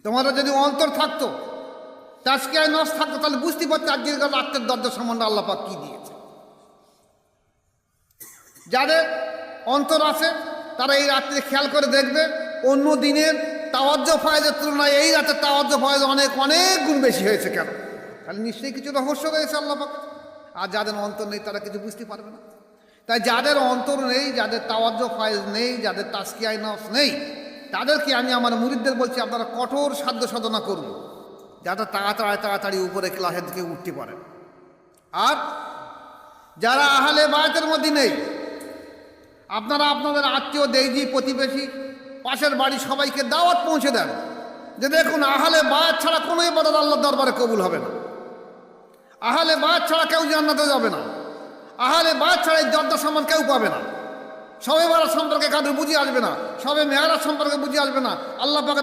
তোমাদের যদি অন্তর থাকতো, তাজকিয়ায়ে নফস থাকতো, তাহলে বুঝতে পারতো আজকের রাত্রের দরজা সম্বন্ধে আল্লাহ পাক কি দিয়েছে। যাদের অন্তর আছে তারা এই রাত্রে খেয়াল করে দেখবে অন্য দিনের তাওয়াজ্জু ফয়েজের তুলনায় এই রাতের তাওয়াজ্জু ফয়েজ অনেক অনেক গুণ বেশি হয়েছে। কেন? তাহলে নিশ্চয়ই কিছু রহস্য রয়েছে আল্লাহ পাক। আর যাদের অন্তর নেই তারা কিছু বুঝতে পারবে না। তাই যাদের অন্তর নেই, যাদের তাওয়াজ্জু ফয়েজ নেই, যাদের তাজকিয়ায়ে নফস নেই, তাদেরকে আমি আমার মুরিদদের বলছি, আপনারা কঠোর সাধ্য সাধনা করুন যাতে তাড়াতাড়ি উপরে ক্লাসের দিকে উঠতে পারেন। আর যারা আহলে বায়াতের মধ্যে নেই, আপনারা আপনাদের আত্মীয়, দেইজি, প্রতিবেশী, পাশের বাড়ি সবাইকে দাওয়াত পৌঁছে দেন যে দেখুন, আহলে বায়াত ছাড়া কোনো ইবাদত আল্লাহর দরবারে কবুল হবে না। আহলে বায়াত ছাড়া কেউ জান্নাতে যাবে না। আহলে বায়াত ছাড়া এই দরজা সম্মান কেউ পাবে না। শবে বরাত সম্পর্কে কাদের বুঝিয়ে আসবে না, শবে মেরাজ সম্পর্কে বুঝিয়ে আসবে না। আল্লাহ পাক